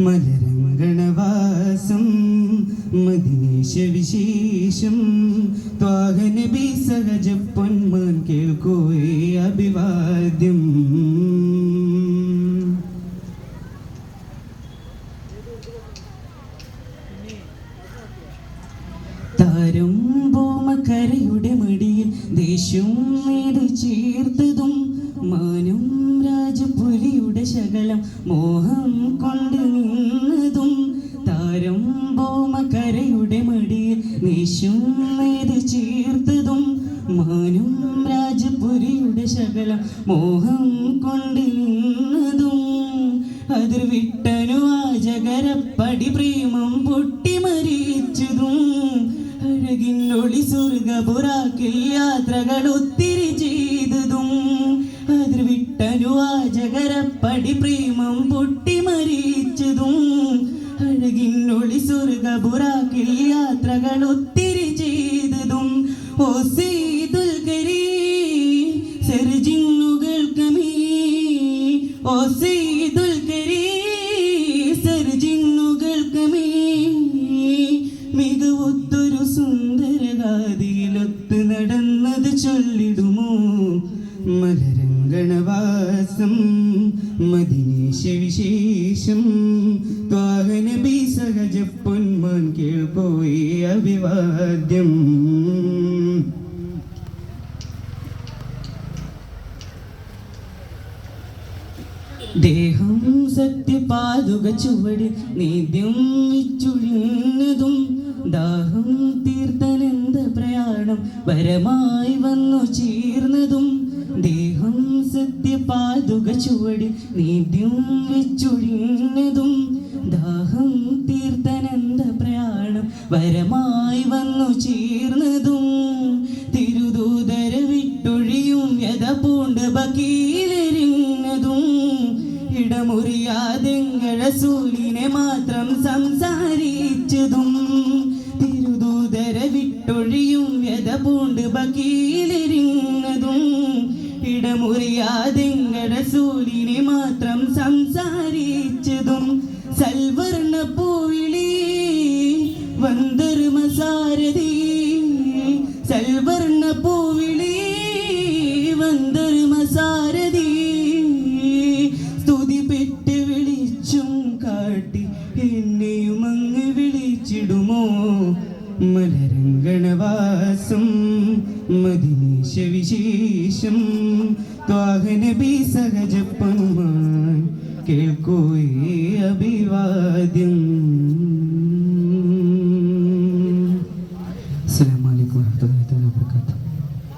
മലരംഗണവാസം മദീശ വിശേഷം ത്വാഹ നബി സഹജ പൊന്മാൻ കേൾക്കോയേ അഭിവാദ്യം. താരം ഭൂമക്കരയുടെ മടിയിൽ ദേശം നേട് ചേർത്തതും മാനും രാജപുരിയുടെ ശകലം മോഹം കൊണ്ട് നിന്നതും. താരം ഭൂമക്കരയുടെ മടിയിൽ ദേശം നേട് ചേർത്തതും മാനും രാജപുരിയുടെ ശകലം മോഹം കൊണ്ട് നിന്നതും. അതിർ വിട്ടനു വാചകരപ്പടി പ്രേമം പൊട്ടിമരിച്ചതും അഴകിനൊളി സ്വർഗപുറാക്കിൽ യാത്രകൾ ഒത്തിരി ചെയ്തതും. അതിർ വിട്ടനു വാചകരപ്പടി പ്രേമം പൊട്ടിമരിച്ചതും അഴകിനൊളി സ്വർഗപുറാക്കിൽ യാത്രകൾ ഒത്തിരി ചെയ്തതും. ഓ സീതുൽ കരീം സർജിന്നുകൾ കമീ ഓ സീതുൽ കരീം സർജിന്നുകൾ കമീ മികവൊത്തൊരു സുന്ദരഗാതിയിലൊത്ത് നടന്നത് ചൊല്ലിടുമോ. മലരംഗണവാസം മദീശ വിശേഷം ത്വാഹ നബി സഹജ പൊന്മാൻ കേൾക്കോയേ അഭിവാദ്യം. ദേഹം സത്യപാതുക ചുവടിൽ നേദ്യം വിച്ചുഴിഞ്ഞതും ദാഹം തീർത്തനന്ദ പ്രയാണം വരമായി വന്നു ചേർന്നതും. ദേഹം സത്യപാതുക ചുവടിൽ നേദ്യം വെച്ചൊഴിഞ്ഞതും ദാഹം തീർത്തനന്ദ പ്രയാണം വരമായി വന്നു ചേർന്നതും. തിരുദൂതര വിട്ടൊഴിയും വ്യത പൂണ്ട് ബക്കീലെരിഞ്ഞതും ഇടമുറിയാതെങ്കള സൂലിനെ മാത്രം സംസാരിച്ചതും. തിരുദൂതര വിട്ടൊഴിയും വ്യത പൂണ്ട് ബക്കീലെരിഞ്ഞതും ഇടമുറിയാതെങ്കള സൂലിനെ മാത്രം സംസാരിച്ചതും. സൽവർണ പൂവിളി വന്ദർമ സാരഥി സൽവർണ പൂവിളി വന്ദർമ സാരഥി സ്തുതി പെട്ട് വിളിച്ചും കാട്ടി എന്നെയും അങ്ങ് വിളിച്ചിടുമോ. മലരംഗണവാസം മദീശ വിശേഷം ത്വാഹ നബി സഹജ പൊന്മാൻ കേൾക്കോയേ അഭിവാദ്യം.